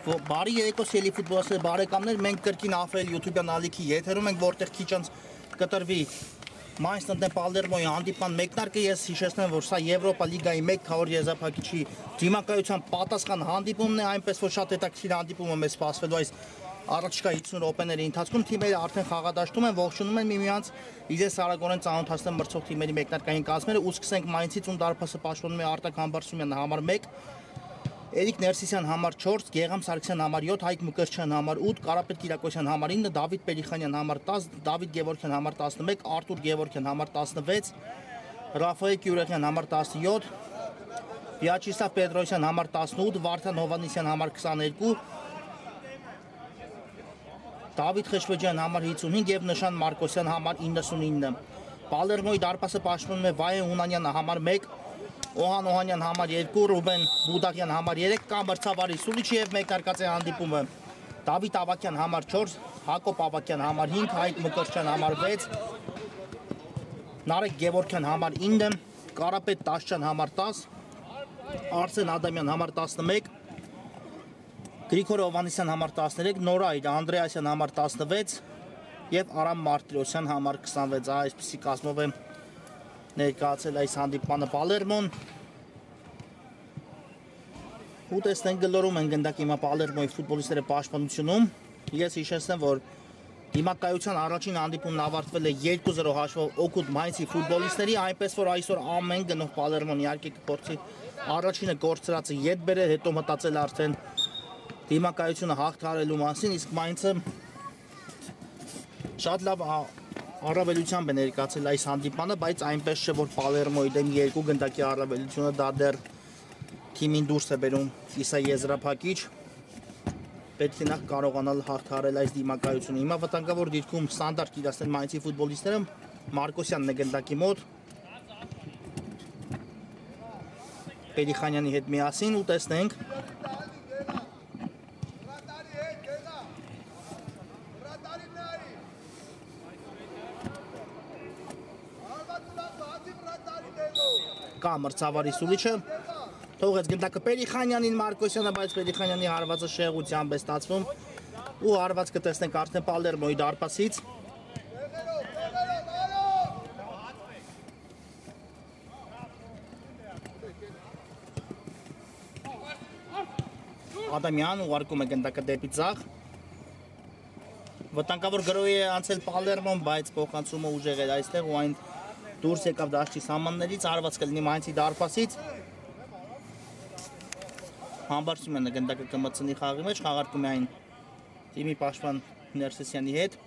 Բարի երեկոս ելի ֆուտբոլիստներ բարեկամներ, մենք կրկին Աֆրել YouTube-յան ալիքի եթերում ենք, որտեղ քիչ անց կտրվի Mainz Palermo-ի հանդիպման մեկնարկը, ես հիշեցնեմ, որ սա Եվրոպա լիգայի 1 քավոր եզրափակիչի դիմակայության պատասխան հանդիպումն է, այնպես որ շատ հետաքրքիր հանդիպում է մեզ սպասվելու այս առաջիկա 50 րոպեների ընթացքում, թիմերը արդեն խաղադաշտում են, ողջունում են միմյանց, իրենց արագորեն ծանոթացնեն մրցող թիմերի մեկնարկային կազմերը, ու սկսենք Mainz-ից, ում դարպասը պաշտպանում է Արտակ Համբարձումյանը համար 1, Էրիկ Ներսիսյան համար 4, Գեգամ Սարգսյան համար 7, Հայկ Մկրտչյան համար 8, Կարապետ Կիրակոսյան համար 9, Դավիթ Պերիխանյան համար 10, Դավիթ Գևորգյան համար 11, Արտուր Գևորգյան համար 16, Ռաֆայել Կյուրեղյան համար 17, Վիաչեսլավ Պետրոսյան համար 18, Վարդան Հովանեսյան համար 22, Դավիթ Խեշվեջյան համար 55 եւ Նշան Մարկոսյան համար 99։ Պալերմոյի դարպասը պաշտպանում է Վայեն Հունանյանը համար 1, Օհան Օհանյան համար 2, Ռուբեն Բուդաղյան համար 3, կամ մրցավարի Սուլիչի եւ մեկնարկած է հանդիպումը Դավիթ Ավակյան համար 4, Հակոբ Ավակյան համար 5, Հայկ Մկրտչյան համար 6, Նարեկ Գևորգյան համար 9, Կարապետ Տաշչյան համար 10, Արսեն Ադամյան համար 11, Գրիգոր Հովանեսյան համար 13, Նորայր Անդրեասյան համար 16 եւ Արամ Մարտիրոսյան համար 26, այսպիսի կազմով է ներկայացել այս հանդիպմանը Պալերմոն, ու տեսնենք գլորում են գնդակ հիմա Պալերմոյի ֆուտբոլիստները պաշտպանությունում, ես հիշեցնեմ, որ դիմակայության առաջին հանդիպումն ավարտվել է 2-0 հաշվով օգուտ Mainz-ի ֆուտբոլիստների, այնպես որ այսօր ամեն գնով Պալերմոն իհարկե կփորձի առաջինը կորցրածը ետ բերել, հետո մտածել արդեն դիմակայությունը հաղթահարելու մասին, իսկ Mainz-ը շատ լավ առավելությամբ է ներկայացել այս հանդիպանը, բայց այնպես չէ, որ Պալերմոյի դեմ 2 գնդակի առավելությունը դա դեռ թիմին դուրս է բերում իսա եզրափակիչ, պետք է նախ կարողանալ հաղթահարել այս դիմակայությունը։ Հիմա վտանգավոր դիրքում ստանդարտ իրացնել Mainz-ի ֆուտբոլիստները, Մարկոսյանն է գնդակի մոտ, Պերիխանյանի հետ միասին, ու տեսնենք կա մրցավարի Սուլիչը, թողեց գնդակը Պերիխանյանին, Մարկոսյանը, բայց Պերիխանյանի հարվածը շեղությամբ է ստացվում, ու հարված կտեսնենք արդեն Պալերմոյի դարպասից, Ադամյան ուղարկում է գնդակը դեպի ձախ, վտանգավոր գրոյի է անցել Պալերմոն, բայց փոխանցումը ուժեղ էր այստեղ ու այն դուրս եկավ դաշտի սահմաններից, արված կլինի Mainz-ի դարպասից, Համբարձումյանը գնդակը կմտցնի խաղի մեջ, խաղարկում է այն թիմի պաշտպան Ներսիսյանի հետ,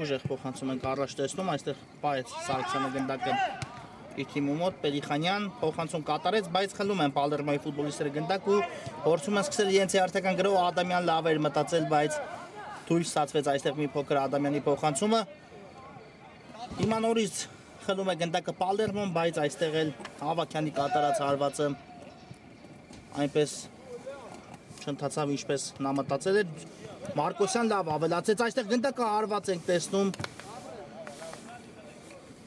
ուժեղ փոխանցում ենք առաջ տեսնում, այստեղ պայեց Սարգսյանը գնդակը իր թիմի մոտ, Պերիխանյան փոխանցում կատարեց, բայց խլում են Պալերմոյի ֆուտբոլիստները գնդակ ու փորձում են սկսել իրենց հերթական գրով, Ադամյան լավ էր մտածել, բայց թույլ ստացվեց այստեղ մի փոքր Ադամյանի փոխանցումը, հիմա նորից խլում է գնդակը Պալերմոն, բայց այստեղ էլ Ավակյանի կատարած հարվածը այնպես չընթացավ, ինչպես նա մտածել էր, Մարկոսյան լավ ավելացեց, այստեղ գնդակը հարված ենք տեսնում,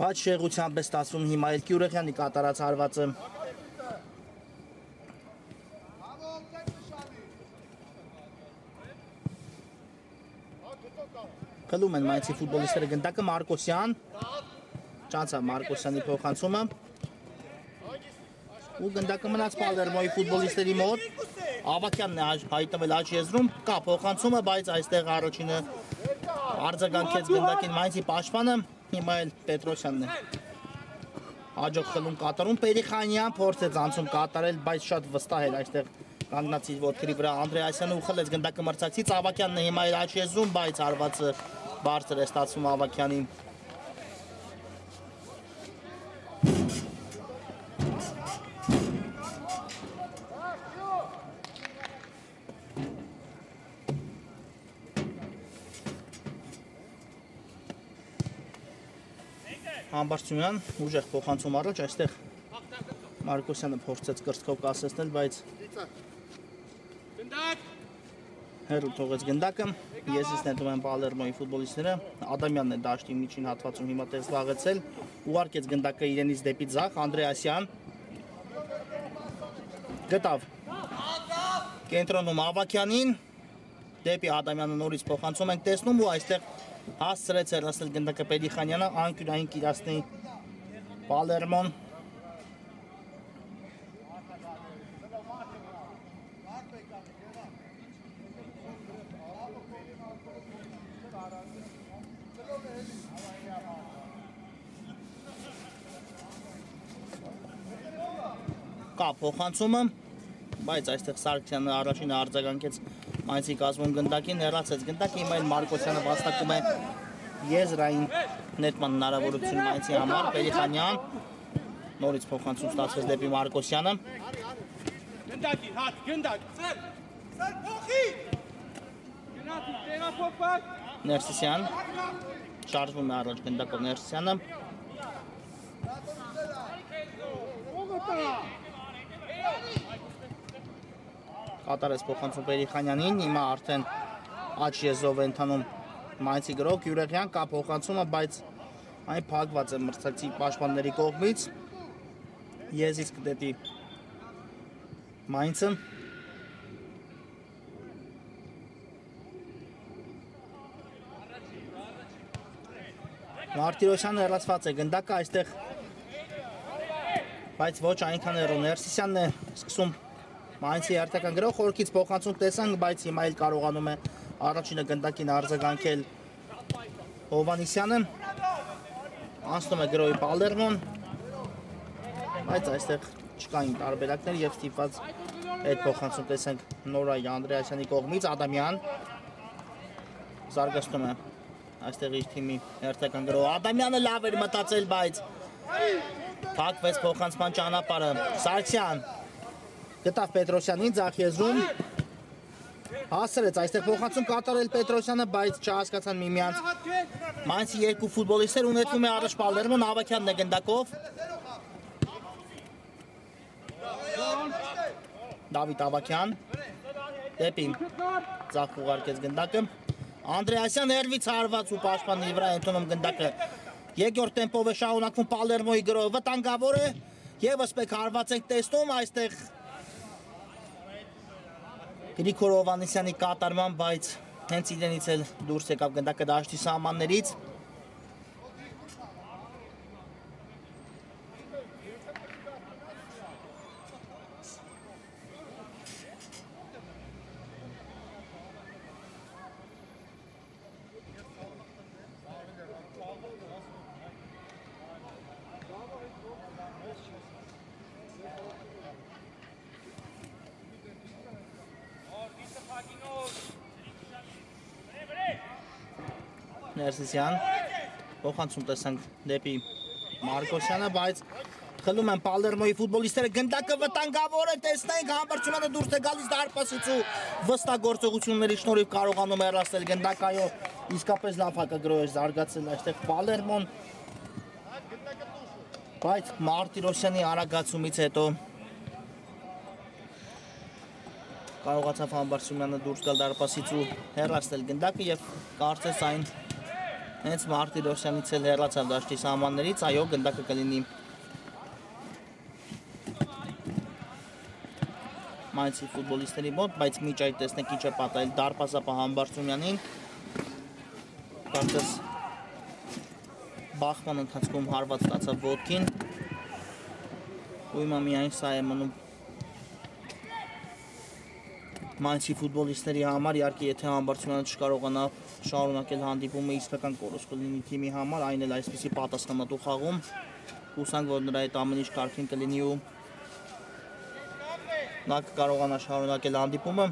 բայց շեղությամբ է ստացվում հիմա էլ Կյուրեղյանի կատարած հարվածը, խլում են Mainz-ի ֆուտբոլիստները գնդակը, Մարկոսյան, ճանցավ Մարկոսյանի փոխանցումը, ու գնդակը մնաց Պալերմոյի ֆուտբոլիստերի մոտ, Ավակյանն է հայտնվել աջ եզրում, կա փոխանցումը, բայց այստեղ առաջինը արձագանքեց գնդակին Mainz-ի պաշտպանը, հիմա էլ Պետրոսյանն է հաջող խլում կատարում, Պերիխանյան փորձեց անցում կատարել, բայց շատ վստահ էր այստեղ կանգնած իր ոտքերի վրա Անդրեասյանը ու խլեց գնդակը մրցակցից, Ավակյանն է հիմա էլ աջ եզրում, բայց հարվածը բարձր է ստացվում Ավագյանին։ Համբարձումյան ուժեղ փոխանցում առաջ, այստեղ Մարկոսյանը փորձեց կրծքով կասեցնել, բայց հեռու թողեց գնդակը, եզից նետում են Պալերմոյի ֆուտբոլիստները, Ադամյանն է դաշտի միջին հատվածում հիմա տեղ զբաղեցել, ուղարկեց գնդակը իրենից դեպի ձախ, Անդրեասյան գտավ կենտրոնում Ավագյանին, դեպի Ադամյանը նորից փոխանցում ենք տեսնում ու այստեղ հասցրեց հեռացնել գնդակը Պերիխանյանը, անկյունային կիրացնի Պալերմոն։ Կա փոխանցումը, բայց այստեղ Սարգսյանը առաջինը արձագանքեց Մայնցի կազմում գնդակին, հեռացեց գնդակը, հիմա էլ Մարկոսյանը վաստակում է եզրային նետման հնարավորություն Մայնցի համար, Պերիխանյան նորից փոխանցում ստացվեց դեպի Մարկոսյանը։ Գնդակին, հատ, գնդակ, ծեր փոխի։ Գնացի, տեղափոխված։ Ներսիսյան շարժվում է առաջ գնդակով Ներսիսյանը։ Կատարեց փոխանցում Պերիխանյանին, հիմա արդեն աջ եզով է ընթանում Մայնցի գրող Յուրեղյան, կա փոխանցումը, բայց այն փակված է մրցակցի պաշտպանների կողմից։ Եզից կդետի Մայնցը։ Մարտիրոսյանը հեռացված է գնդակը այստեղ, բայց ոչ այնքան հեռու Ներսիսյանն է սկսում Մայնցի հերթական գրող, խորքից փոխանցում տեսանք, բայց հիմա էլ կարողանում է առաջինը գնդակին արձագանքել Հովանիսյանը, անցնում է գրողի Պալերմոն, բայց այստեղ չկային տարբերակներ և ստիպված այդ փոխանցում տեսանք Նորայի Անդրեասյանի կողմից, Ադամյան զարգացնում է այստեղ իր թիմի հերթական գրող, Ադամյանը լավ էր մտածել, բայց փակվեց փոխանցման ճանապարհը, Սարգսյան գտավ Պետրոսյանին ձախ եզրում, հասցրեց այստեղ փոխանցում կատարել Պետրոսյանը, բայց չհասկացան միմյանց Մայնցի երկու ֆուտբոլիստներ, ունեցվում է առաջ Պալերմոն, Ավագյանն է գնդակով, Դավիթ Ավագյան դեպի ձախ ուղարկեց գնդակը, Անդրեասյան հերվից հարված ու պաշտպանի վրա ընդունում գնդակը, երկրորդ տեմպով է շարունակվում Պալերմոյի գրողը, վտանգավոր է, ևս մեկ հարված ենք տեսնում, այստեղ Գրիգոր Հովանեսյանի կատարման, բայց հենց իրենից էլ դուրս եկավ գնդակը դաշտի սահմաններից։ Ներսիսյան, փոխանցում տեսանք դեպի Մարկոսյանը, բայց խլում են Պալերմոյի ֆուտբոլիստները, գնդակը վտանգավոր է, տեսնենք Համբարձումյանը դուրս է գալիս դարպասից ու վստահ գործողությունների շնորհիվ կարողանում է հեռացնել գնդակը, այո, իսկապես լավ հակագրող է զարգացել այստեղ Պալերմոն, բայց Մարտիրոսյանի արագացումից հետո կարողացավ Համբարձումյանը դուրս գալ դարպասից ու հեռացնել գնդակը և կարծես այն հենց Մարտիրոսյանից էլ հեռացավ դաշտի սահմաններից, այո, գնդակը կլինի Մայնցի ֆուտբոլիստների մոտ, բայց միջ այդ տեսնեք ինչ է պատահել դարպասապահ Համբարձումյանին, կարծես բախման ընթացքում հարված ստացավ ոտքին, ու հիմա միայն սա է մնում Մայնցի ֆուտբոլիստների համար, իհարկե եթե Համբարձումյանը չկարողանա շարունակել հանդիպումը, իսկական կորուստ կլինի թիմի համար, այն էլ այսպիսի պատասխանատու խաղում, հուսանք, որ նրա այդ ամեն ինչ կարգին կլինի ու նա կկարողանա շարունակել հանդիպումը։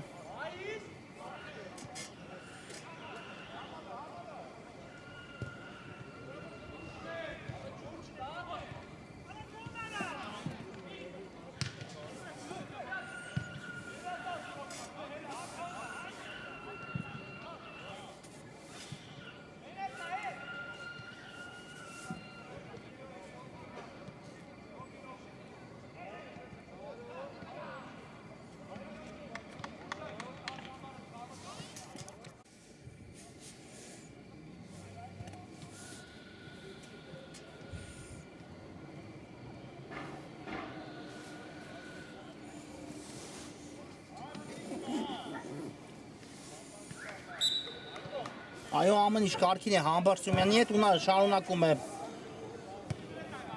Այո, ամեն ինչ կարգին է Համբարձումյանի հետ, ունա շարունակում է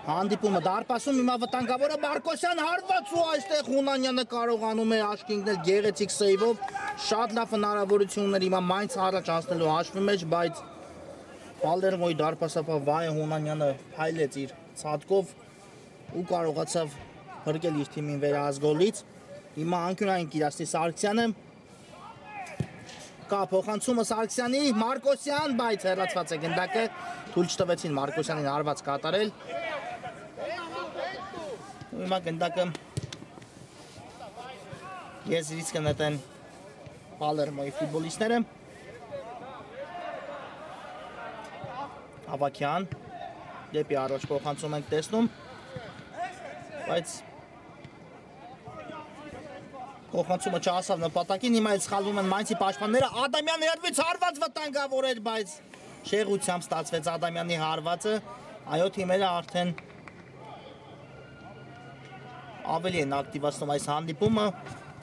հանդիպումը դարպասում, հիմա վտանգավորը Մարկոսյան հարված ու այստեղ Հունանյանը կարողանում է աչքի ընկնել գեղեցիկ սեյվով, շատ լավ հնարավորություններ հիմա Մայնցը առաջ անցնելու հաշվի մեջ, բայց Պալերմոյի դարպասապահ Վայե Հունանյանը փայլեց իր ցածկով ու կարողացավ հրկել իր թիմին վերահասգոլից։ Հիմա անկյունային կիրասնի Սարգսյանը կա փոխանցումը Սարգսյանի, Մարկոսյան, բայց հեռացված է գնդակը, թույլ չտվեցին Մարկոսյանին հարված կատարել։ Հիմա գնդակը եզրից կնետեն Պալերմոյի ֆուտբոլիստները։ Ավակյան, դեպի առաջ փոխանցում ենք տեսնում, բայց փոխանցումը չհասավ նպատակին, հիմա էլ սխալվում են Մայնցի պաշտպանները, Ադամյան հերվից հարված վտանգավոր էր, բայց շեղությամբ ստացվեց Ադամյանի հարվածը, այո թիմերը արդեն ավելի են ակտիվացնում այս հանդիպումը,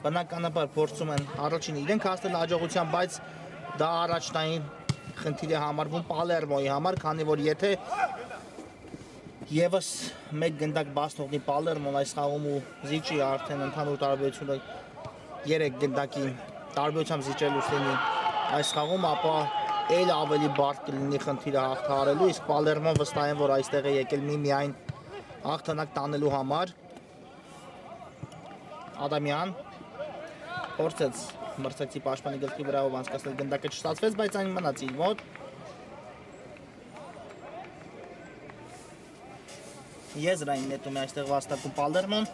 բնականաբար փորձում են առաջին իրենք հասնել հաջողության, բայց դա առաջնային խնդիր է համարվում Պալերմոյի համար, քանի որ եթե եւս մեկ գնդակ բաց թողնի Պալերմոն այս խաղում ու զիջի արդեն ընդհանուր տարբերությունը 3 գնդակի տարբերությամբ զիջելուց լինի այս խաղում, ապա էլ ավելի բարդ կլինի խնդիրը հաղթահարելու, իսկ Պալերմոն վստահ են, որ այստեղ է եկել միայն հաղթանակ տանելու համար։ Ադամյան փորձեց մրցակցի պաշտպանի գլխի վրայով անցկացնել գնդակը չստացվեց, բայց այն մնաց իր մոտ։ Եզրային նետում է այստեղ վաստակում Պալերմոն։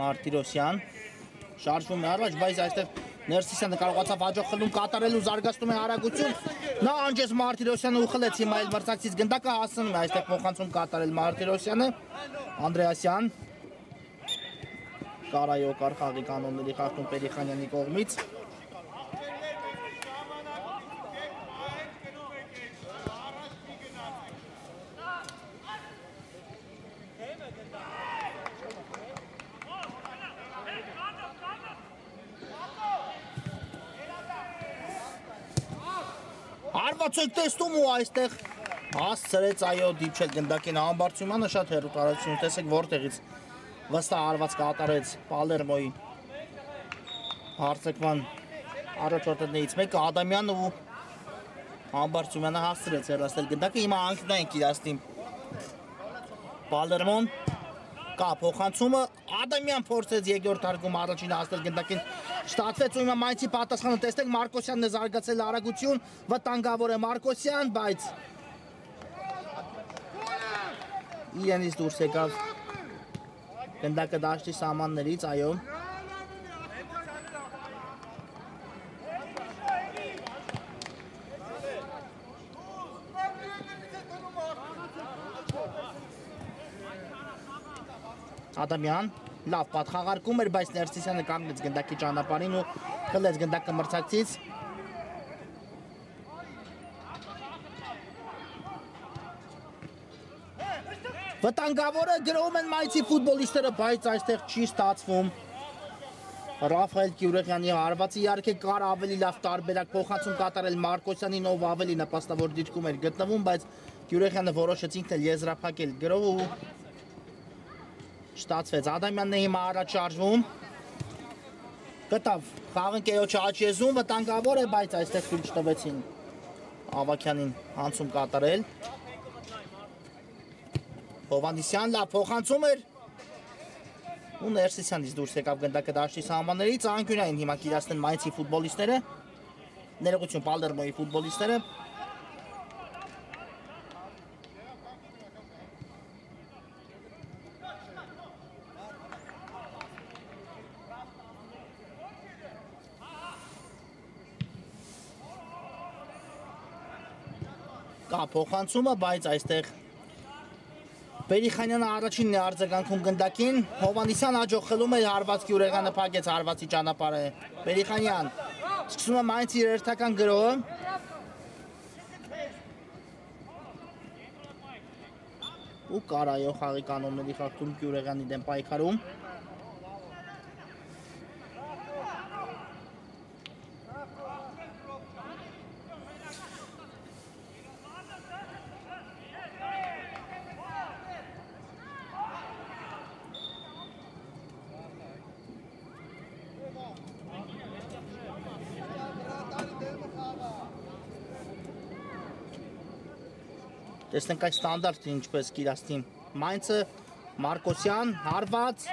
Մարտիրոսյան շարժվում է առաջ, բայց այստեղ Ներսիսյանը կարողացավ հաջող խլում կատարելու, զարգացնում է արագություն, նա անջեց Մարտիրոսյանը ու խլեց հիմա էլ մրցակցից գնդակը, հասնում է այստեղ փոխանցում կատարել Մարտիրոսյանը, Անդրեասյան Կարայոկար խաղի կանոնների խախտում Պերիխանյանի կողմից։ Հարվածոք տեսնում ու այստեղ հասցրեց այո դիպչել գնդակին Համբարձումյանը, շատ հեռու տարածություն, տեսեք որտեղից վստահ հարված կատարեց Պալերմոյի հարցակման առաջորդներից մեկը Ադամյանը ու Համբարձումյանը հասցրեց հեռացնել գնդակը, հիմա անկյունային կիրասնի Պալերմոն կա փոխանցումը, Ադամյան փորձեց երկրորդ հարկում առաջին հասնել գնդակին Շտատվեց ու հիմա Մայնցի պատասխանը տեսնեք Մարկոսյանն է զարգացել արագություն, վտանգավոր է Մարկոսյան, բայց իրենից դուրս եկավ գնդակը դաշտի սահմաններից, այո։ Ադամյան լավ պատխաղարկում էր, բայց Ներսիսյանը կանգնեց գնդակի ճանապարհին ու խլեց գնդակը մրցակցից։ Վտանգավորը գրոհում են Մայնցի ֆուտբոլիստները, բայց այստեղ չի ստացվում։ Ռաֆայել Գյուրեխյանի հարվածը իհարկե կար ավելի լավ տարբերակ փոխանցում կատարել Մարկոսյանին, ով ավելի նպաստավոր դիրքում էր գտնվում, բայց Գյուրեխյանը որոշեց ինքն էլ եզրափակել գրոհը ու Շտացվեց, Ադամյանն է հիմա առաջ շարժվում, գտավ խաղընկերոջը աչեզում, վտանգավոր է, բայց այստեղ թույլ չտվեցին Ավակյանին հանցում կատարել։ Հովհաննիսյան լավ փոխանցում էր ու Ներսիսյանից դուրս եկավ գնդակը դաշտի սահմաններից, անկյունային հիմա կիրացնեն Մայնցի ֆուտբոլիստները, ներողություն Պալերմոյի ֆուտբոլիստները։ Կա փոխանցումը, բայց այստեղ Պերիխանյանը առաջինն է արձագանքում գնդակին, Հովհաննիսյան հաջող խլում է, հարված Գյուրեխյանը փակեց հարվածի ճանապարհը։ Պերիխանյան սկսում է Մայնցի երրորդական գրոհը։ ու Կարայո խաղի կանոնների խախտում Գյուրեղյանի դեմ պայքարում։ Տեսնենք այդ ստանդարտը ինչպես կիրացնի Մայնցը, Մարկոսյան, հարված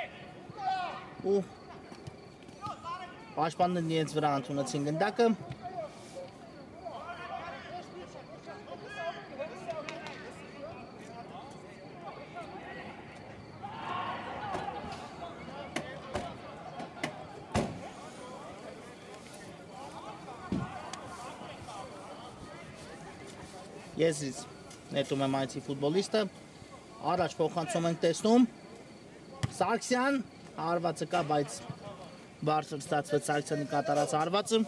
ու պաշտպաններն իրենց վրա ընդունեցին գնդակը։ Եզրից նետում է Մայնցի ֆուտբոլիստը, առաջ փոխանցում ենք տեսնում, Սարգսյան, հարվածը կա, բայց բարձր ստացվեց Սարգսյանի կատարած հարվածը։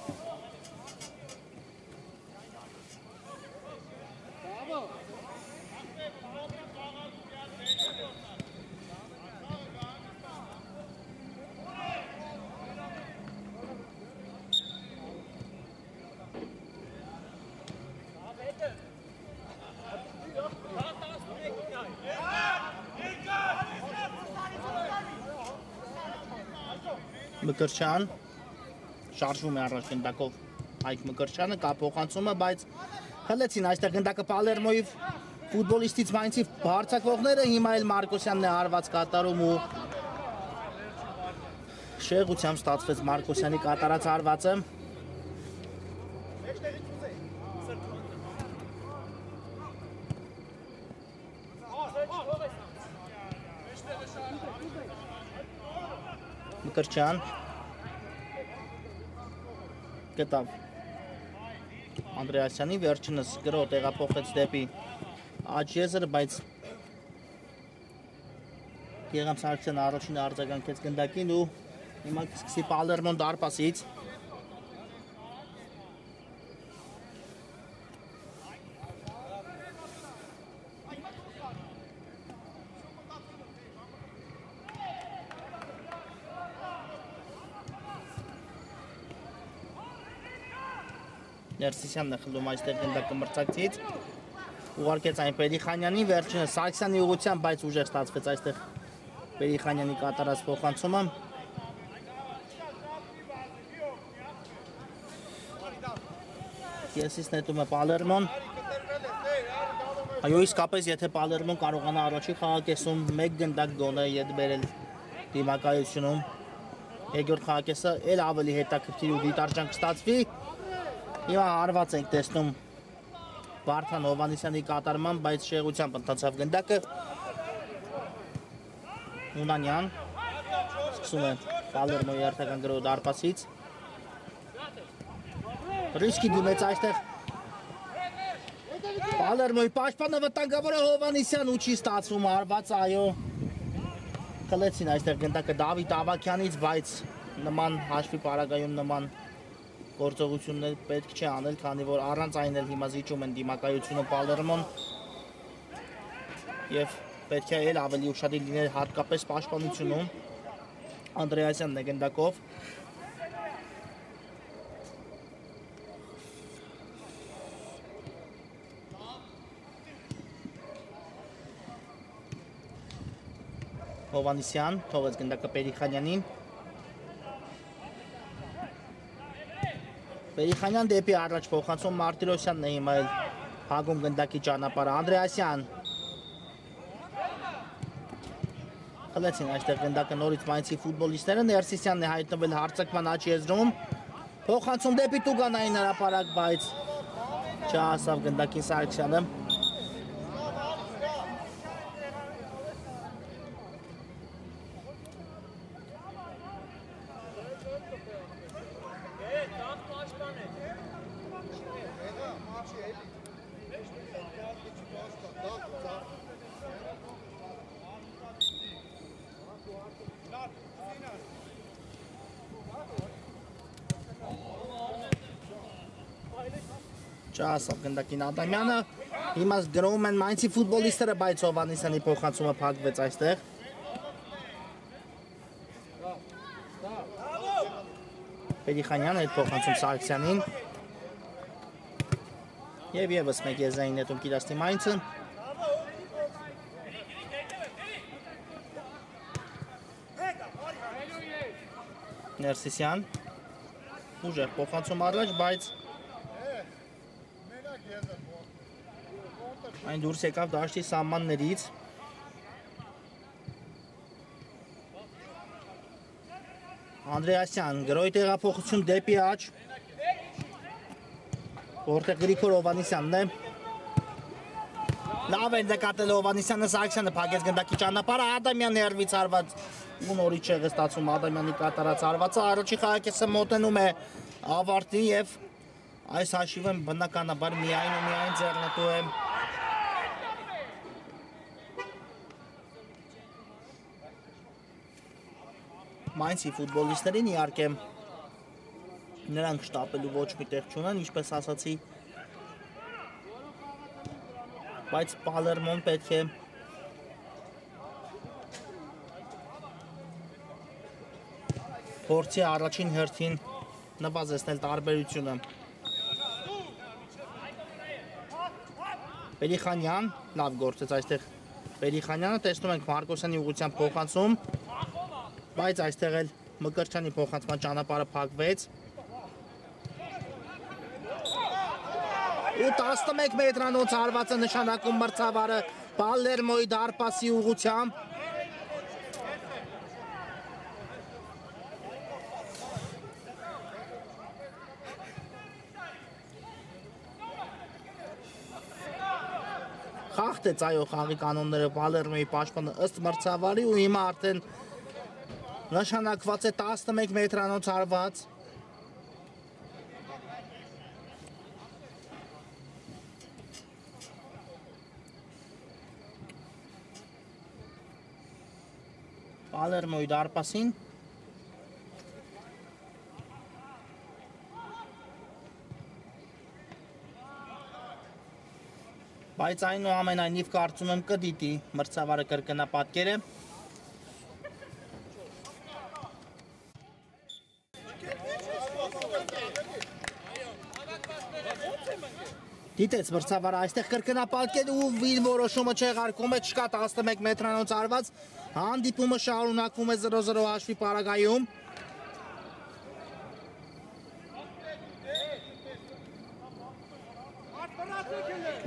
Մկրչյան շարժվում է առաջ գնդակով Հայկ Մկրչյանը, կա փոխանցումը, բայց խլեցին այստեղ գնդակը Պալերմոյի ֆուտբոլիստից Մայնցի հարձակվողները, հիմա էլ Մարկոսյանն է հարված կատարում ու շեղությամբ ստացվեց Մարկոսյանի կատարած հարվածը։ Մկրչյան գտավ Անդրեասյանի, վերջինս գրո տեղափոխեց դեպի աջ եզրը, բայց Գեղամ Սարգսյանը առաջինը արձագանքեց գնդակին ու հիմա կսկսի Պալերմոն դարպասից։ Ներսիսյանն է խլում այստեղ գնդակը մրցակցից, ուղարկեց այն Պերիխանյանին, վերջինը Սարգսյանի ուղղությամբ, բայց ուժեղ ստացվեց այստեղ Պերիխանյանի կատարած փոխանցումը։ Կեսից նետում է Պալերմոն։ Այո, իսկապես, եթե Պալերմոն կարողանա առաջի խաղակեսում մեկ գնդակ գոլ է ետ բերել դիմակայությունում, երկրորդ խաղակեսը էլ ավելի հետաքրքիր ու դիտարժան կստացվի։ Հիմա հարված ենք տեսնում Վարդան Հովհաննիսյանի կատարման, բայց շեղությամբ ընթացավ գնդակը։ Ունանյան սկսում է Պալերմոյի հերթական գրոհ դարպասից։ Ռիսկի դիմեց այստեղ Պալերմոյի պաշտպանը, վտանգավոր է Հովհաննիսյան ու չի ստացվում հարված, այո։ Խլեցին այստեղ գնդակը Դավիթ Ավագյանից, բայց նման հաշվի պարագայում նման գործողություններ պետք չէ անել, քանի որ առանց այն էլ հիմա զիջում են դիմակայությունը Պալերմոն եւ պետք է էլ ավելի ուշադիր լինել հատկապես պաշտպանությունում։ Անդրեասյանն է գնդակով։ Հովհաննիսյան թողեց գնդակը Պերիխանյանին։ Պերիխանյան դեպի առաջ փոխանցում Մարտիրոսյանն է հիմա էլ հագում գնդակի ճանապարհը։ Անդրեասյան խլեցին այստեղ գնդակը նորից Մայնցի ֆուտբոլիստները, Ներսիսյանն է հայտնվել հարձակման աջ եզրում, փոխանցում դեպի Տուգանային հրապարակ, բայց չհասավ գնդակին Սարգսյանը։ Չասավ գնդակին Ադամյանը, հիմա գրոում են Մայնցի ֆուտբոլիստերը, բայց Հովանեսյանի փոխանցումը փակվեց այստեղ։ Պերիխանյանը հետ փոխանցում Սարգսյանին։ Եվ ևս մեկ եզային նետում Կիրաստի Մայնցը։ Ներսիսյան ուժեղ փոխանցում առաջ, բայց այն դուրս եկավ դաշտի սահմաններից։ Անդրեասյան, գրոյի տեղափոխություն դեպի աջ, որտեղ Գրիգոր Հովանեսյանն է։ Լավ է նկատել Հովանեսյանը, Սարգսյանը փակեց գնդակի ճանապարհը, Ադամյանը հերվից արված ու նորից չեղեց ստացում Ադամյանի կատարած արվածը, առաջի խաղակեսը մոտենում է ավարտին եւ այս հաշիվը բնականաբար միայն ու միայն ձեռնտու է Մայնցի ֆուտբոլիստերին, իհարկե նրանք շտապելու ոչ մի տեղ չունեն, ինչպես ասացի, բայց Պալերմոն պետք է փորձի առաջին հերթին նվազեցնել տարբերությունը։ Պերիխանյան, լավ գործեց այստեղ Պերիխանյանը, տեսնում ենք Մարկոսյանի ուղղությամբ փոխանցում, բայց այստեղ էլ Մկրտչյանի փոխանցման ճանապարհը փակվեց։ Ու 11 մետրանոց հարվածը նշանակում մրցավարը Պալերմոյի դարպասի ուղղությամբ։ Խախտեց այո խաղի կանոնները Պալերմոյի պաշտպանը ըստ մրցավարի ու հիմա արդեն նշանակված է 11 մետրանոց հարված։ Պալերմոյի դարպասին բայց այնուամենայնիվ կարծում եմ կդիտի մրցավարը կրկնապատկերը։ Դիտեց մրցավարը այստեղ կրկնապատկել ու իր որոշումը չեղարկում է, չկա 11 մետրանոց արված, հանդիպումը շարունակվում է 0-0 հաշվի պարագայում։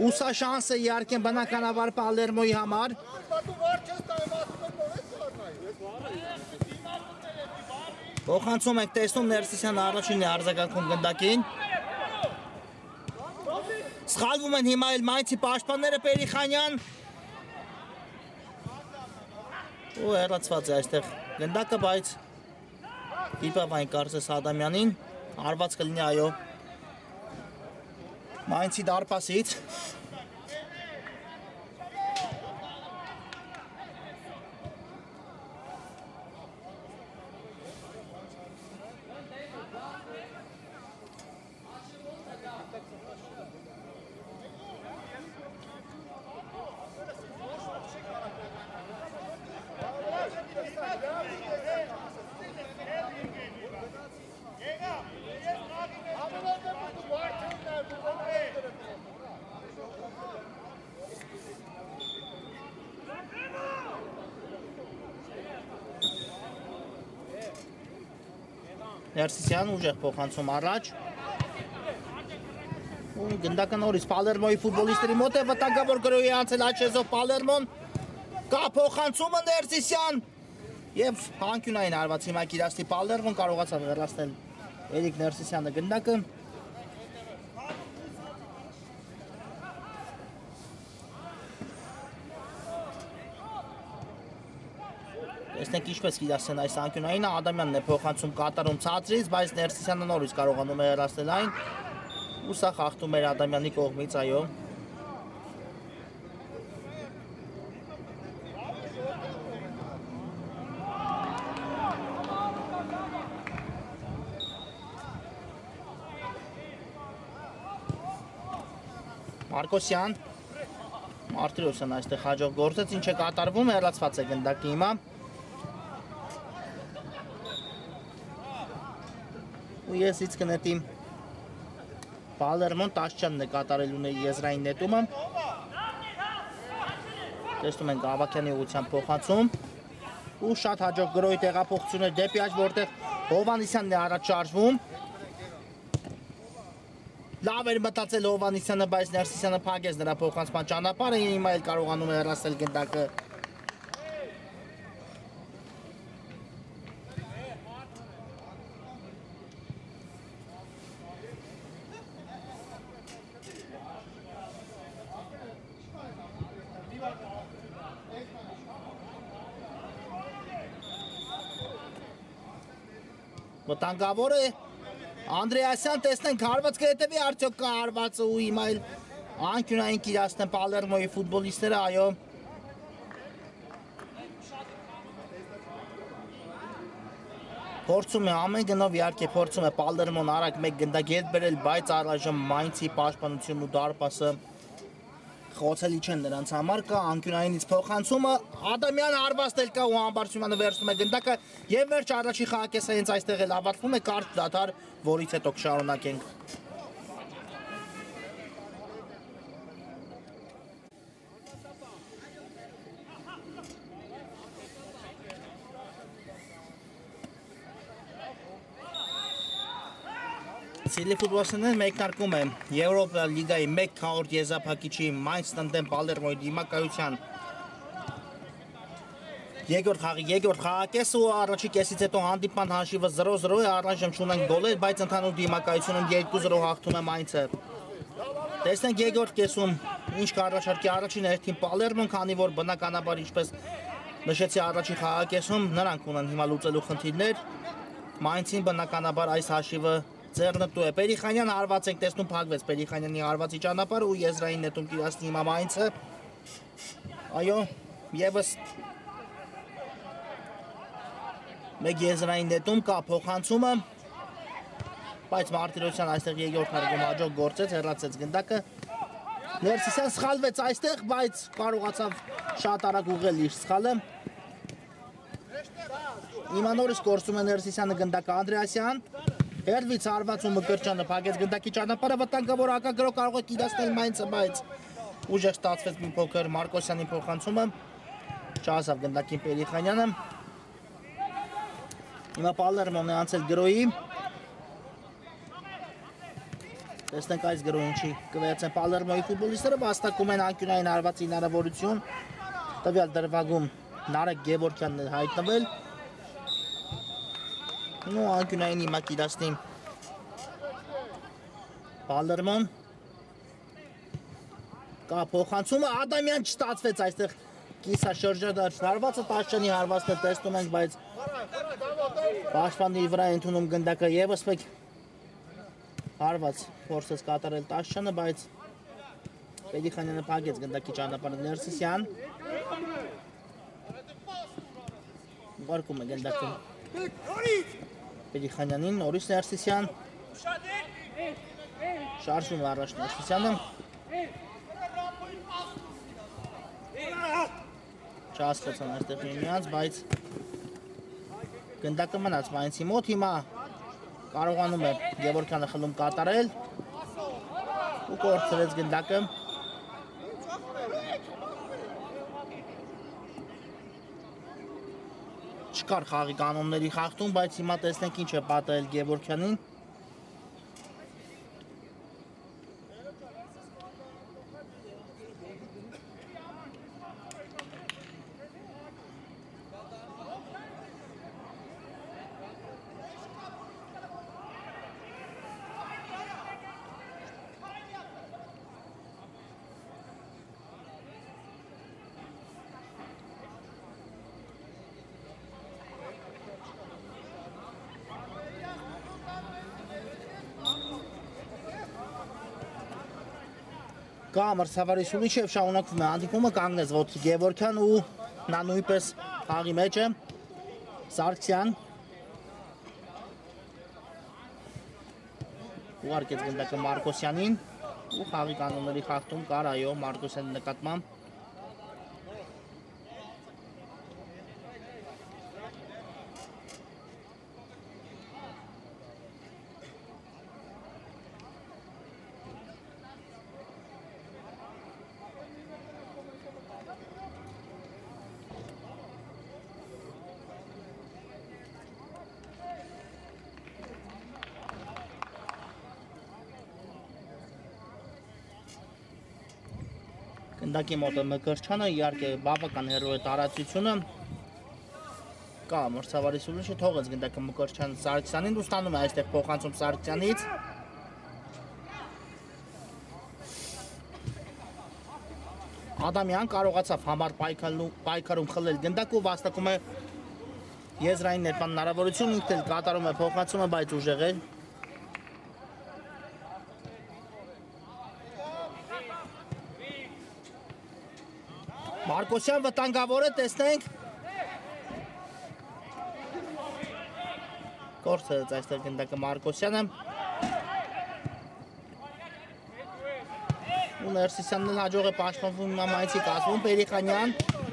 Ու սա շանս է իհարկե բնականաբար Պալերմոյի համար։ Փոխանցում ենք, տեսնում Ներսիսյանը առաջինն է արձագանքում գնդակին։ Սխալվում են հիմա էլ Մայնցի պաշտպանները, Պերիխանյան ու հեռացված է այստեղ գնդակը, բայց դիպավ այն կարծես Ադամյանին, արված կլինի այո Մայնցի դարպասից։ Ներսիսյան ուժեղ փոխանցում առաջ։ Ու գնդակը նորից Պալերմոյի ֆուտբոլիստերի մոտ է, վտանգավոր գրոյի անցել աչեզով Պալերմոն։ Կա փոխանցումը Ներսիսյան եւ հանկյունային արված հիմա Կիրաստի Պալերմոն կարողացավ հեռացնել Էրիկ Ներսիսյանը գնդակը։ Տեսնենք ինչպես Կիրաստեն այս անկյունային, Ադամյանն է փոխանցում կատարում ցածրից, բայց Ներսիսյանը նորից կարողանում է հեռացնել այն։ Ու սա խախտում էր Ադամյանի կողմից, այո։ Մարկոսյան Մարտիրոսյան այստեղ հաջող գործեց, ինչ է կատարվում, հեռացված է գնդակի հիմա ու ես իծ կնետիմ Պալերմոն Տաշչյանն է կատարելուն է եզրային նետումը տեսնում ենք Ավակյանի ուղղությամբ փոխանցում ու շատ հաջող գրոյի տեղափոխությունը դեպի աջ, որտեղ Հովանիսյանն է առաջ շարժվում լավ էր մտածել Հովանիսյանը, բայց Ներսիսյանը փակեց նրա փոխանցման ճանապարհը, հիմա էլ կարողանում է հեռացնել գնդակը Վտանգավոր է Անդրեասյան, տեսնենք հարված կհետևի արդյոք կա հարվածը ու հիմա էլ անկյունային կիրացնեն Պալերմոյի ֆուտբոլիստները, այո Փորձում է ամեն գնով իհարկե փորձում է Պալերմոն արագ մեկ գնդակ հետ բերել, բայց առայժմ Մայնցի պաշտպանությունն ու դարպասը խոցելի չեն նրանց համար կա անկյունայինից փոխանցումը Ադամյան հարվածն էլ կա ու Համբարձումյանը վերցնում է գնդակը եւ վերջ առաջի խաղակեսը հենց այստեղ էլ ավարտվում է կարճ դադար, որից հետո կշարունակենք Սիրելի ֆուտբոլիստներ մեկնարկում է Եվրոպա լիգայի 1 քառորդ եզրափակիչի Մայնցն ընդդեմ Պալերմոյի դիմակայության երկրորդ խաղակեսը ու առաջի կեսից հետո հանդիպման հաշիվը 0-0 է առայժմ չունենք գոլեր, բայց ընդհանուր դիմակայությունում 2-0 հաղթում է Մայնցը Տեսնենք երկրորդ կեսում ինչ կառաջարկի առաջին հերթին Պալերմոն, քանի որ բնականաբար ինչպես նշեցի առաջի խաղակեսում նրանք ունեն հիմա լուծելու խնդիրներ Մայնցին բնականաբար այս հաշիվը Ձեռնտու է Պերիխանյան հարված ենք տեսնում փակվեց Պերիխանյանի հարվածի ճանապարհը ու եզրային նետում կիրացնի հիմա Մայնցը Այո եւս մեկ եզրային նետում կա փոխանցումը բայց Մարտիրոսյան այստեղ երկրորդ հարգում հաջող գործեց հեռացեց գնդակը Ներսիսյան սխալվեց այստեղ բայց կարողացավ շատ արագ ուղղել իր սխալը Հիմա նորից գործում է Ներսիսյանը գնդակը Անդրեասյան Հերվից հարված ու Մկրտչյանը փակեց գնդակի ճանապարհը վտանգավոր հակագրող կարող է կիրացնել Մայնցը, բայց ուժեղ ստացվեց մի փոքր Մարկոսյանի փոխանցումը չհասավ գնդակին Պերիխանյանը Հիմա Պալերմոն է անցել գրոյի Տեսնենք այս գրոյի ինչի կվերցեն Պալերմոյի ֆուտբոլիստները վաստակում են անկյունային հարվածի հնարավորություն տվյալ դրվագում Նարեկ Գևորգյանն է հայտնվել Նու անկյունային հիմա կիրացնի Պալերմոն Կա փոխանցումը Ադամյան չստացվեց այստեղ կիսա շրջադարձ հարվածը Տաշչյանի հարվածն է տեսնում ենք բայց Պաշտպանի վրա ընդունում գնդակը եւս մեկ հարված փորձեց կատարել Տաշչյանը բայց Պերիխանյանը փակեց գնդակի ճանապարհը Ներսիսյան Վարկում է գնդակը Պերիխանյանին, նորից Ներսիսյան Շարժում է առաջ Ներսիսյանը Չհասկացան այստեղ միմյանց, բայց գնդակը մնաց Մայնցի մոտ հիմա կարողանում է Գևորգյանը խլում կատարել ու կորցրեց գնդակը Չկար խաղի կանոնների խախտում, բայց հիմա տեսնենք ինչ է պատահել Գևորգյանին Կա մրցավարի Սուլիչև շարունակվում է հանդիպումը կանգնեց ոտքի Գևորգյան ու նա նույնպես խաղի մեջ է Սարգսյան ուղարկեց գնդակը Մարկոսյանին Ու խաղի կանոնների խախտում կար այո Մարկոսյանի նկատմամբ։ Գնդակի մոտ է Մկրտչյանը, իհարկե բավական հեռու է տարածությունը։ Կա մրցավարի սուլուշը, թողեց գնդակը Մկրտչյան Սարգսյանին ու ստանում է այստեղ փոխանցում Սարգսյանից։ Ադամյան կարողացավ համար պայքարում խլել գնդակը ու վաստակում է եզրային ներման հնարավորություն, ինքն էլ կատարում է փոխանցումը, բայց ուժեղ է։ Մարկոսյան վտանգավոր է, տեսնենք։ Կորցրեց այստեղ գնդակը Մարկոսյանը։ Ու Ներսիսյանն էլ հաջող է պաշտպանվում մայցի կազմում,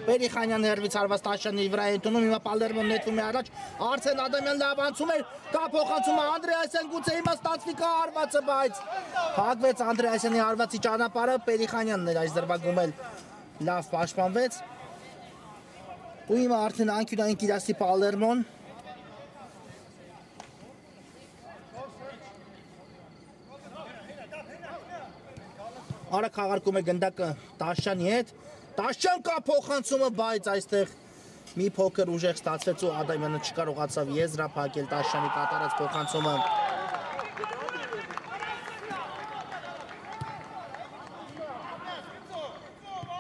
Պերիխանյան հերվից հարված Տաշյանի վրա է ընդունում, հիմա Պալերմոն նետվում է առաջ, Արսեն Ադամյան լավ անցում էր, կա փոխանցումը Անդրեասյան, գուցե հիմա ստացվի կա հարվածը, բայց փակվեց Անդրեասյանի հարվածի ճանապարհը, Պերիխանյանն էր այս դրվագում էլ լավ պաշտպանվեց։ Ու հիմա արդեն անկյունային կիրասի Պալերմոն։ Արագ խաղարկում է գնդակը Տաշյանի հետ։ Տաշյան կա փոխանցումը, բայց այստեղ մի փոքր ուժեղ ստացվեց ու Ադամյանը չկարողացավ եզրափակել Տաշյանի կատարած փոխանցումը։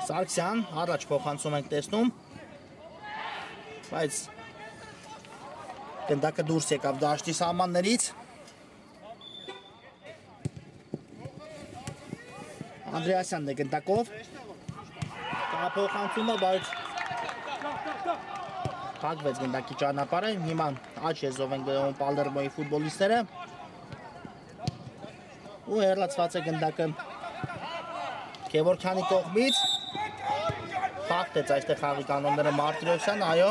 Սարգսյան, առաջ փոխանցում ենք տեսնում, բայց գնդակը դուրս եկավ դաշտի սահմաններից։ Անդրեասյանն է գնդակով, կա փոխանցումը, բայց փակվեց գնդակի ճանապարհը, հիմա աջ եզով են գնում Պալերմոյի ֆուտբոլիստները ու հեռացված է գնդակը Գևորգյանի կողմից։ Փակվեց այստեղ խաղի կանոնները Մարտիրոսյան, այո։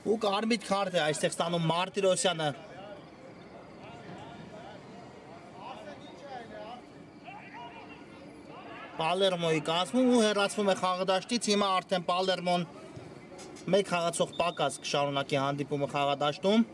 Ու կարմիր քարտ է այստեղ ստանում Մարտիրոսյանը։ Պալերմոյի կազմում ու հեռացվում է խաղադաշտից, հիմա արդեն Պալերմոն մեկ խաղացող պակաս կշարունակի հանդիպումը խաղադաշտում։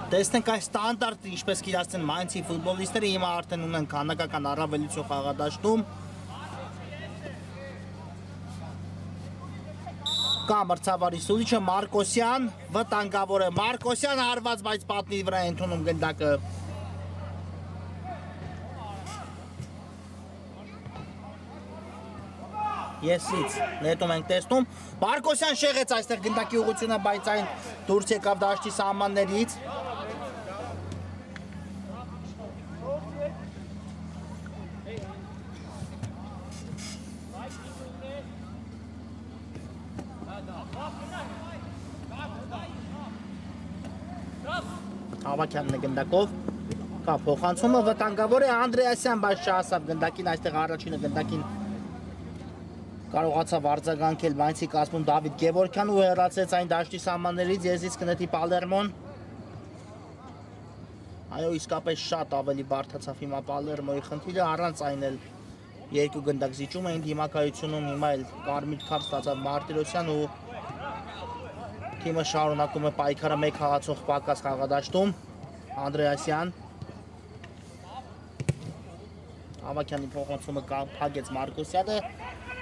Տեսնենք այս ստանդարտ ինչպես կիրացնեն Mainz-ի ֆուտբոլիստները հիմա արդեն ունեն քանակական առավելություն խաղադաշտում։ Կա մրցավարի սուլիչը Մարկոսյան, վտանգավոր է Մարկոսյան հարված, բայց պատնի վրա է ընդունում գնդակը։ Եսից նետում ենք տեսնում, Մարկոսյան շեղեց այստեղ գնդակի ուղղությունը, բայց այն դուրս եկավ դաշտի սահմաններից։ Հավաքյանն է գնդակով, կա փոխանցումը, վտանգավոր է Անդրեասյան, բայց չհասավ գնդակին, այստեղ առաջինը գնդակին կարողացավ արձագանքել Mainz-ի կազմում Դավիթ Գևորգյան ու հեռացեց այն դաշտի սահմաններից, Եզից կնետի Պալերմոն։ Այո, իսկապես շատ ավելի բարդացավ հիմա Պալերմոյի խնդիրը, առանց այն էլ երկու գնդակ զիջում էին դիմակայությունում, հիմա էլ կարմիր քարտ ստացավ Մարտիրոսյան ու թիմը շարունակում է պայքարը մեկ խաղացող պակաս խաղադաշտում, Անդրեասյան, Հավաքյանի փոխանցումը փակեց Մարկոսյանը,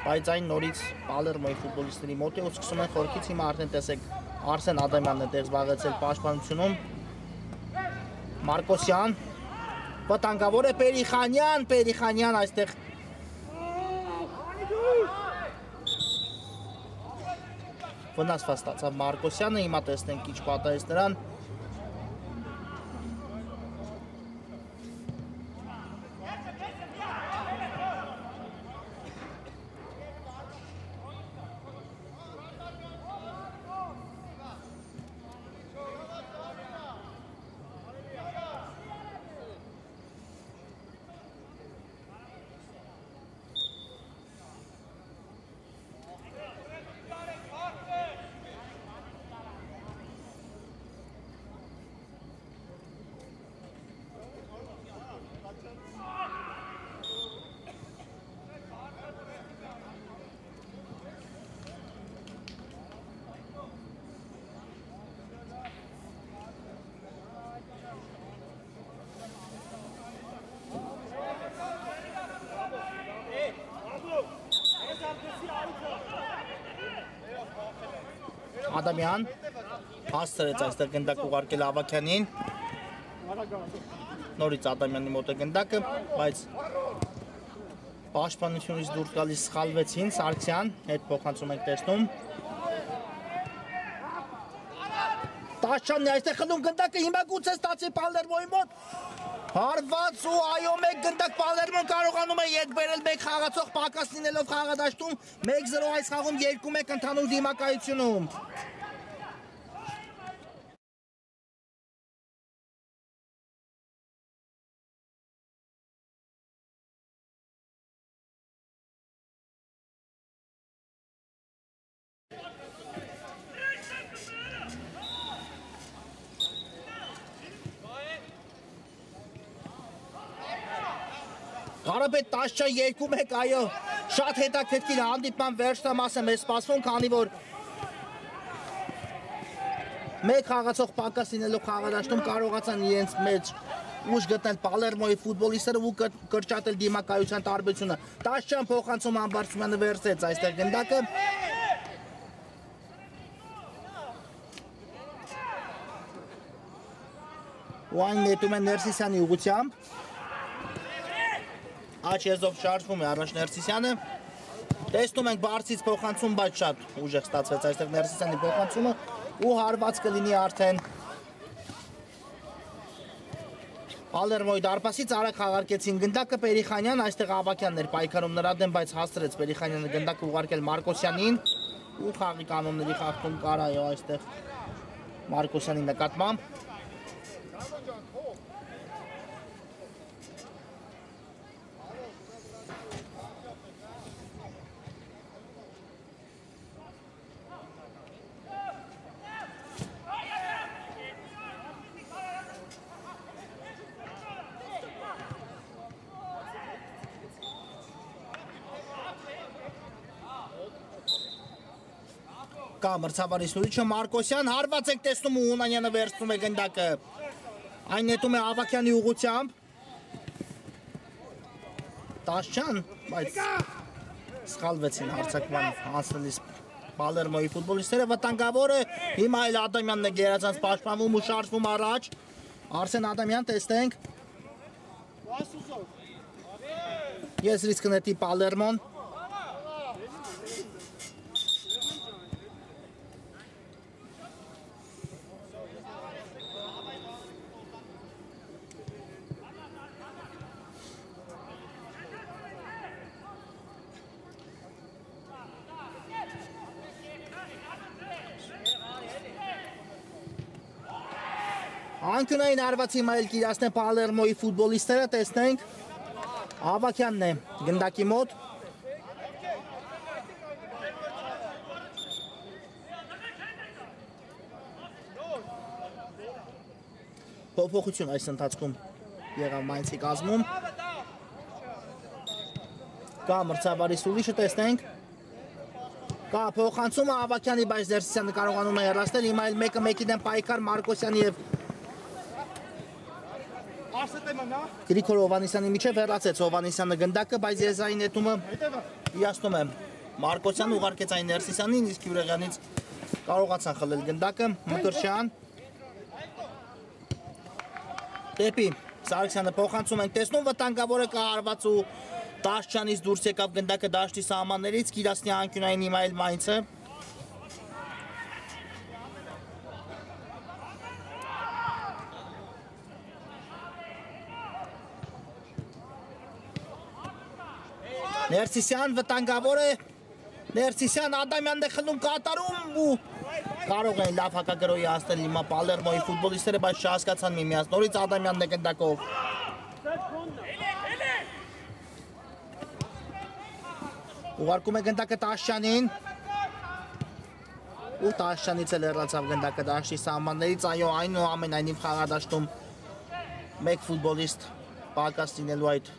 բայց այն նորից Պալերմոյի ֆուտբոլիստների մոտ է ու սկսում են խորքից, հիմա արդեն տեսեք Արսեն Ադամյանն է տեղ զբաղեցել պաշտպանությունում, Մարկոսյան, վտանգավոր է Պերիխանյան այստեղ վնասված ստացավ Մարկոսյանը, հիմա տեսնենք ինչ պատահեց նրան։ Ադամյան հասցրեց այստեղ գնդակ ուղարկել Ավակյանին, նորից Ադամյանի մոտ է գնդակը, բայց պաշտպանությունից դուրս գալիս սխալվեցին, Սարգսյան, հետ փոխանցում ենք տեսնում։ Տաշչյանն է այստեղ խլում գնդակը, հիմա գուցե ստացի Պալերմոյի մոտ, հարված ու այո մեկ գնդակ Պալերմոն կարողանում է ետ բերել մեկ խաղացող պակաս լինելով խաղադաշտում, 1-0 այս խաղում 2-1 ընդհանուր դիմակայությունում։ Ղարաբետ Տաշչյան 2-1, այո, շատ հետաքրքիր հանդիպման վերջնամասը մեզ սպասվում, քանի որ մեկ խաղացող պակաս լինելով խաղադաշտում կարողացան իրենց մեջ ուժ գտնել Պալերմոյի ֆուտբոլիստները ու կրճատել դիմակայության տարբերությունը։ Տաշչյան փոխանցում Ամբարձումյանը վերցրեց այստեղ գնդակը։ Ու այն նետում է Ներսիսյանի ուղղությամբ։ Աչ եզով շարժվում է առաջ Ներսիսյանը, տեսնում ենք բարձից փոխանցում, բայց շատ ուժեղ ստացվեց այստեղ Ներսիսյանի փոխանցումը ու հարված կլինի արդեն Պալերմոյի դարպասից արագ խաղարկեցին գնդակը Պերիխանյան, այստեղ Ավակյանն էր պայքարում նրա դեմ, բայց հասցրեց Պերիխանյանը գնդակը ուղարկել Մարկոսյանին ու խաղի կանոնների խախտում կար այո այստեղ Մարկոսյանի նկատմամբ։ Կա մրցավարի սուրիչը Մարկոսյան, հարված ենք տեսնում ու Հունանյանը վերցնում է գնդակը։ Այն նետում է Ավակյանի ուղղությամբ։ Տաշչյան, բայց սխալվեցին հարձակման անցնելիս Պալերմոյի ֆուտբոլիստները վտանգավոր է։ Հիմա էլ Ադամյանն է գերազանց պաշտպանվում ու շարժվում առաջ։ Արսեն Ադամյան, տեսնենք։ Ես ռիսկ կնետի Պալերմոն։ Անկյունային արված հիմա էլ կիրացնեն Պալերմոյի ֆուտբոլիստները, տեսնենք, Ավակյանն է գնդակի մոտ, փոփոխություն այս ընթացքում եղավ Մայնցի կազմում, կա մրցավարի սուլիշը, տեսնենք, կա փոխանցումը Ավակյանի, բայց Ներսիսյանը կարողանում է հեռացնել, հիմա էլ մեկը մեկին են պայքար Մարկոսյանի և Գրիգոր Հովհաննիսյանի միջև հեռացեց Հովհաննիսյանը գնդակը, բայց եզային նետումը հիացնում է Մարկոսյանը, ուղարկեց այն Ներսիսյանին, իսկ Յուրեղյանից կարողացան խլել գնդակը, Մկրտչյան դեպի Սարգսյանը փոխանցում ենք, տեսնում վտանգավորը կահարված ու Տաշչյանից դուրս եկավ գնդակը դաշտի սահմաններից, կիրացնի անկյունային հիմա էլ Մայնցը Ներսիսյան վտանգավոր է, Ներսիսյան Ադամյանն է խլում կատարում ու կարող են լավ հակագրոյի հասնել հիմա Պալերմոյի ֆուտբոլիստները, բայց չհասկացան միմյանց, նորից Ադամյանն է գնդակով։ Ուղարկում է գնդակը Տաշչյանին ու Տաշչյանից էլ հեռացավ գնդակը դաշտի սահմաններից, այո, այնուամենայնիվ խաղադաշտում մեկ ֆուտբոլիստ պակաս լինելու այդ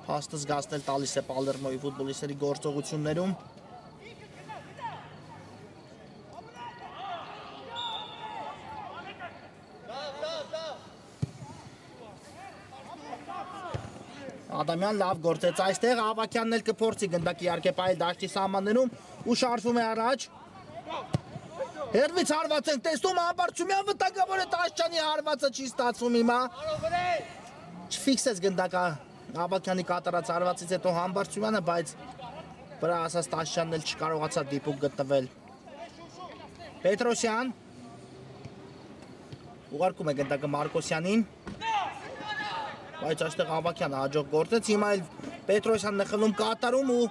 փաստը զգացնել տալիս է Պալերմոյի ֆուտբոլիստերի գործողություններում։ Ադամյան լավ գործեց այստեղ, Ավակյանն էլ կփորձի գնդակի արգեպայել դաշտի սահմաններում ու շարժվում է առաջ։ Հերվից հարված ենք, տեսնում Համբարձումյան վտանգավոր է Տաշչյանի հարվածը չի ստացվում հիմա։ Չֆիքսեց գնդակը Ավակյանի կատարած հարվածից հետո Համբարձումյանը, բայց վրա ասած Տաշչյանն էլ չկարողացավ դիպուկ գտնվել։ Պետրոսյան ուղարկում է գնդակը Մարկոսյանին, բայց այստեղ Ավակյանը հաջող գործեց, հիմա էլ Պետրոսյանն է խլում կատարում ու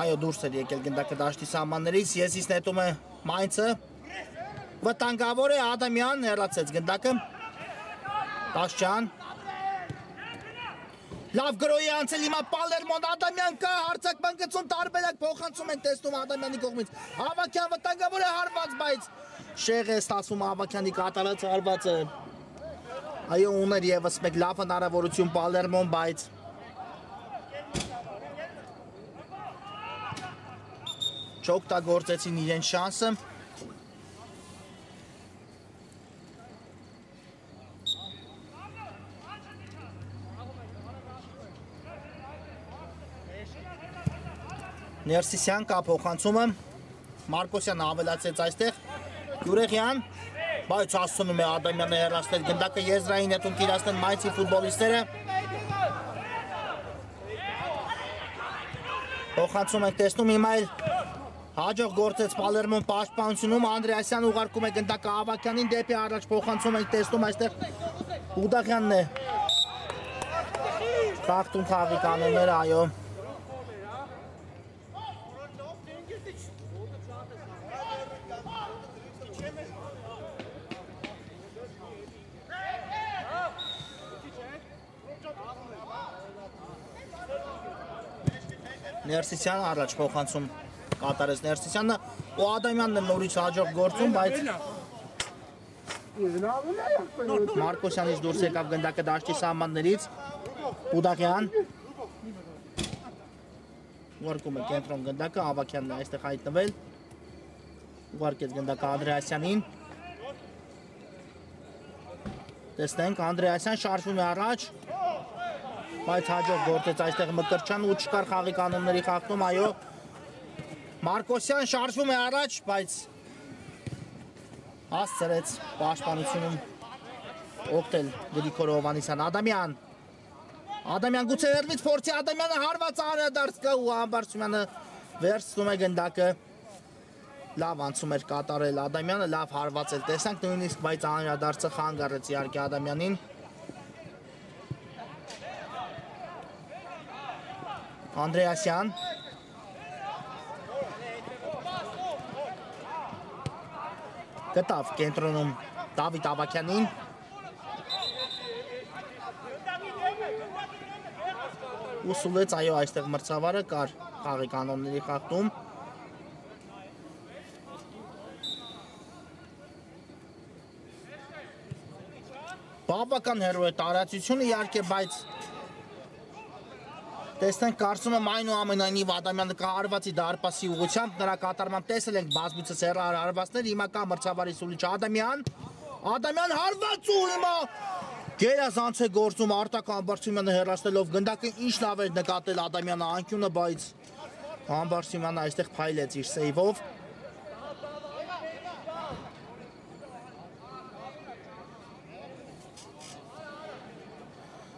այո դուրս էր եկել գնդակը դաշտի սահմաններից, Եսիս նետում է Մայնցը, վտանգավոր է Ադամյան, հեռացեց գնդակը, Տաշչյան, լավ գրոյի անցել հիմա Պալերմոն, Ադամյան կա, հարցակման գծում տարբերակ փոխանցում են տեսնում Ադամյանի կողմից, Ավակյան վտանգավոր է հարված, բայց շեղ է ստացվում Ավակյանի կատարած հարվածը, այո ուներ ևս մեկ լավ հնարավորություն Պալերմոն, բայց չօգտագործեցին իրենց շանսը։ Ներսիսյան կա փոխանցումը, Մարկոսյան ավելացեց այստեղ, Յուրեղյան, բայց հասցնում է Ադամյանը հեռացնել գնդակը եզրային հետում կիրացնել Մայնցի ֆուտբոլիստները։ Փոխանցում ենք տեսնում հիմա էլ հաջող գործեց Պալերմոն պաշտպանությունում, Անդրեասյան ուղարկում է գնդակը Ավակյանին դեպի առաջ փոխանցում ենք տեսնում այստեղ Ուդաղյանն է խախտում խաղի կանոնները, այո։ Ներսիսյանը առաջ փոխանցում կատարեց Ներսիսյանը ու Ադամյանն է նորից հաջող գործում, բայց Մարկոսյանից դուրս եկավ գնդակը դաշտի սահմաններից, Ուդաղյան ուղարկում է կենտրոն գնդակը, Ավակյանն է այստեղ հայտնվել ուղարկեց գնդակը Անդրեասյանին։ Տեսնենք, Անդրեասյան շարժվում է առաջ, բայց հաջող գործեց այստեղ Մկրտչյան ու չկար խաղի կանոնների խախտում, այո։ Մարկոսյան շարժվում է առաջ, բայց հասցրեց պաշտպանությունում օգտել Գրիգոր Հովհաննիսյան։ Ադամյան գուցե հեռվից փորձի, Ադամյանը հարված անդրադարձ կա ու Համբարձումյանը վերցնում է գնդակը։ Լավ անցում էր կատարել Ադամյանը, լավ հարվածել տեսանք նույնիսկ, բայց անդրադարձը խանգ առեց իհարկե Ադամյանին։ Անդրեասյան գտավ կենտրոնում Դավիթ Ավագյանին։ Ուսուլեց, այո, այստեղ մրցավարը կար խաղի կանոնների խախտում։ Բավական հեռու է տարածությունը իհարկե, բայց տեսնենք կարծում եմ այնուամենայնիվ Ադամյանը կհարվածի դարպասի ուղղությամբ, նրա կատարմամբ տեսել ենք բազմիցս հեռահար հարվածներ, հիմա կա մրցավարի սուլիչը Ադամյան հարված ու հիմա գերազանց է գործում Արտակ Համբարձումյանը հեռացնելով գնդակը, ինչ լավ էր նկատել Ադամյանը անկյունը, բայց Համբարձումյանը այստեղ փայլեց իր սեյվով։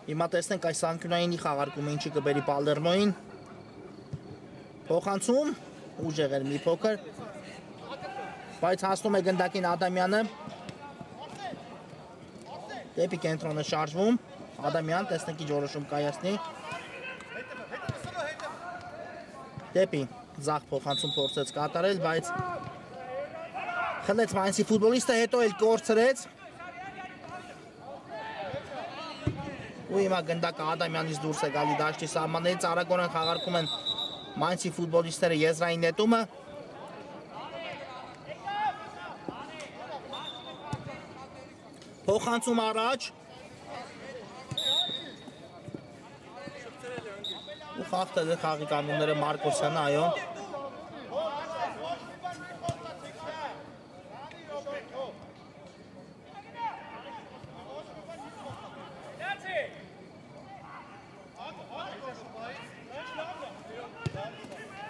Հիմա տեսնենք այս անկյունայինի խաղարկումը ինչի կբերի Պալերմոյին։ Փոխանցում, ուժեղ էր մի փոքր, բայց հասնում է գնդակին Ադամյանը։ Դեպի կենտրոնը շարժվում, Ադամյան, տեսնենք ինչ որոշում կայացնի։ Դեպի ձախ փոխանցում փորձեց կատարել, բայց խլեց Մայնսի ֆուտբոլիստը, հետո էլ կորցրեց։ Ու հիմա գնդակը Ադամյանից դուրս է գալի դաշտի սահմաններից, արագորեն խաղարկում են Մայնսի ֆուտբոլիստները եզրային նետումը։ Փոխանցում առաջ։ Ու խախտել է խաղի կանոնները Մարկոսյանը, այո։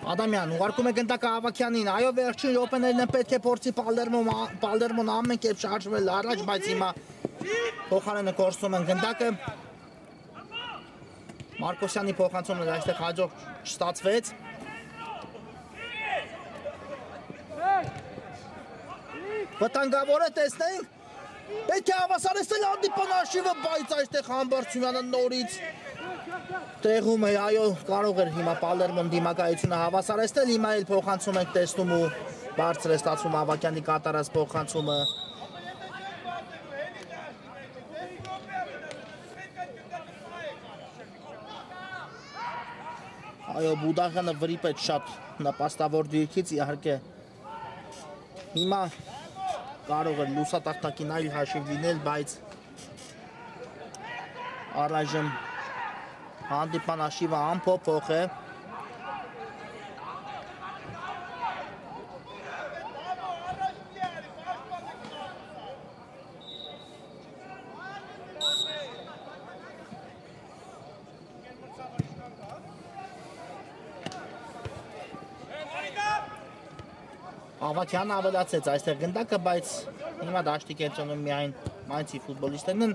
Ադամյան ուղարկում է գնդակը Ավագյանին, այո, վերջին րոպեներն են պետք է փորձի Պալերմոն ամեն կերպ շարժվել առաջ, բայց հիմա փոխարենը կորցնում են գնդակը։ Մարկոսյանի փոխանցումն այստեղ հաջող չստացվեց։ Վտանգավոր է, տեսնենք։ Պետք է հավասարեցնել հանդիպան արշիվը, բայց այստեղ Համբարձումյանը նորից տեղում է, այո, կարող էր հիմա Պալերմոն դիմակայությունը հավասարեցնել, հիմա էլ փոխանցում ենք տեսնում ու բարձր է ստացվում Ավագյանի կատարած փոխանցումը։ Այո, Բուդաղյանը վրիպեց շատ նպաստավոր դիրքից, իհարկե հիմա կարող էր լուսատախտակին այլ հաշիվ լինել, բայց առայժմ հանդիպան հաշիվը անփոփոխ է։ Ավագյանը ավելացեց այստեղ գնդակը, բայց հիմա դաշտի կենտրոնում միայն Մայնսի ֆուտբոլիստներն են։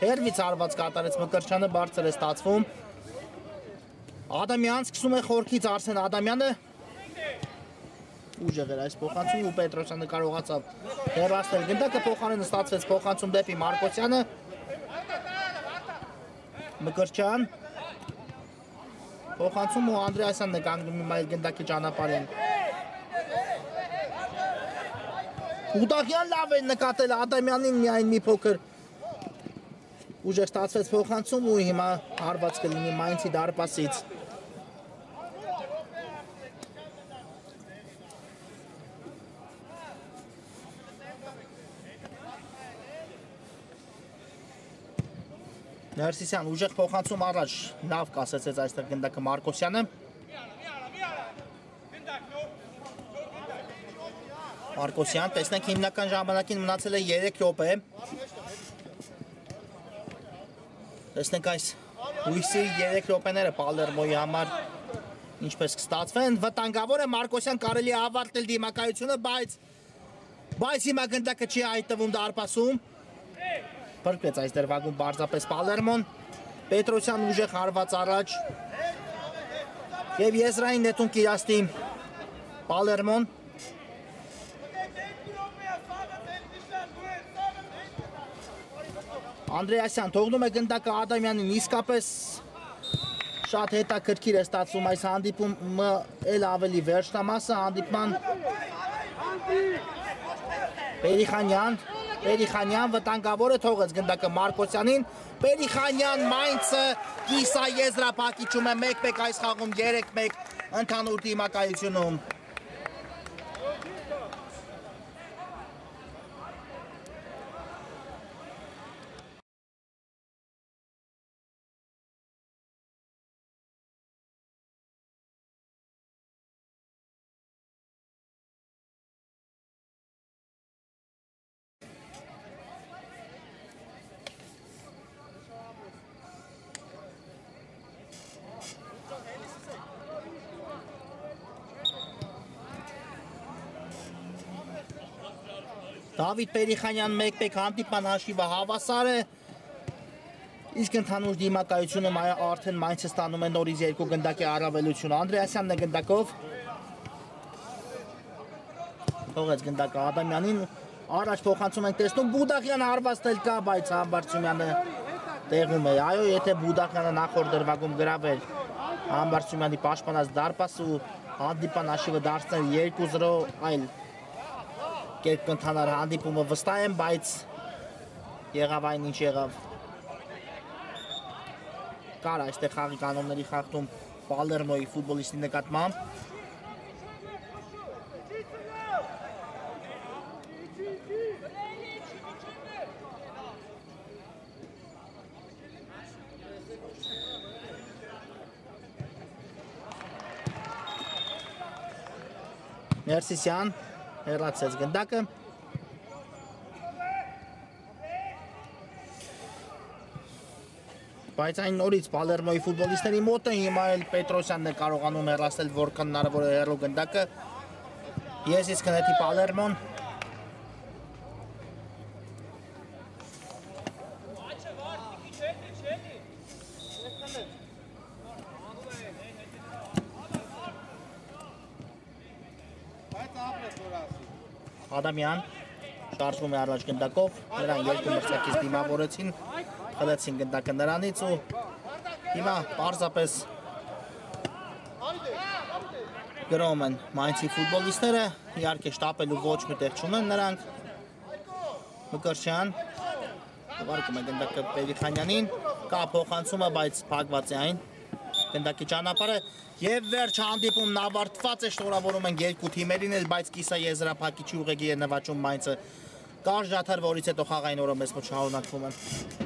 Հերվից արված կատարեց Մկրտչյանը, բարձր է ստացվում։ Ադամյան սկսում է խորքից Արսեն Ադամյանը։ Ուժեղ էր այս փոխանցում ու Պետրոսյանը կարողացավ հեռացնել գնդակը, փոխարենը ստացվեց փոխանցում դեպի Մարկոսյանը։ Մկրտչյան փոխանցում ու Անդրեասյանն է կանգնում հիմա այդ գնդակի ճանապարհին։ Բուդաղյան լավ է նկատել Ադամյանին միայն մի փոքր ուժեղ ստացվեց փոխանցում ու հիմա հարված կլինի Մայնսի դարպասից։ Ներսիսյան ուժեղ փոխանցում առաջ, լավ կասեցեց այստեղ գնդակը Մարկոսյանը։ Մարկոսյան, տեսնենք հիմնական ժամանակին մնացել է 3 րոպե։ Տեսնենք այս հույսի 3 րոպեները Պալերմոյի համար ինչպես կստացվեն։ Վտանգավոր է Մարկոսյան, կարելի է ավարտել դիմակայությունը, բայց հիմա գնդակը չի հայտնվում դարպասում։ Փրկվեց այս դրվագում պարզապես Պալերմոն։ Պետրոսյան ուժեղ հարված առաջ։ Եվ եզրային նետում կիրաստի Պալերմոն։ Անդրեասյան թողնում է գնդակը Ադամյանին, իսկապես շատ հետաքրքիր է ստացվում այս հանդիպումը, էլ ավելի վերջնամասը հանդիպման Պերիխանյան վտանգավոր է, թողեց գնդակը Մարկոսյանին, Պերիխանյան Մայնցը կիսա եզրափակիչում է 1-1 այս խաղում 3-1 ընդհանուր դիմակայությունում։ Դավիթ Պերիխանյան 1-1 հանդիպման հաշիվը հավասար է, իսկ ընդհանուր դիմակայությունում արդեն Մայնցը ստանում է նորից 2 գնդակի առավելություն։ Անդրեասյանն է գնդակով, թողեց գնդակը Ադամյանին, առաջ փոխանցում ենք տեսնում, Բուդաղյանը հարվածել կա, բայց Համբարձումյանը տեղում է։ Այո, եթե Բուդաղյանը նախորդ դրվագում գրավել Համբարձումյանի պաշտպանած դարպասը ու հանդիպան հաշիվը դարձնել 2-0, այլ կենթանար հանդիպումը վստահ եմ, բայց եղավ այն ինչ եղավ։ Կար այստեղ խաղի կանոնների խախտում Պալերմոյի ֆուտբոլիստի նկատմամբ։ Ներսիսյան հեռացեց գնդակը։ Բայց այն նորից Պալերմոյի ֆուտբոլիստների մոտ է, հիմա էլ Պետրոսյանն է կարողանում հեռացնել որքան հնարավոր է հեռու գնդակը։ Ես իսկ նետի Պալերմոն։ Ադամյան շարժվում է առաջ գնդակով, նրան 2 մրցակից դիմավորեցին, խլեցին գնդակը նրանից ու հիմա պարզապես գրում են Մայնցի ֆուտբոլիստները, իհարկե շտապելու ոչ մի տեղ չունեն նրանք։ Մկրտչյան ուղարկում է գնդակը Պերիխանյանին, կա փոխանցումը, բայց փակված է այն գնդակի ճանապարհը եւ վերջ հանդիպումն ավարտված է, շնորհավորում ենք 2 թիմերին էլ, բայց կիսա եզրափակիչի ուղեգիր է նվաճում Մայնցը։ Կարճ դադար, որից հետո խաղային օրը մեզ մոտ շարունակվում են։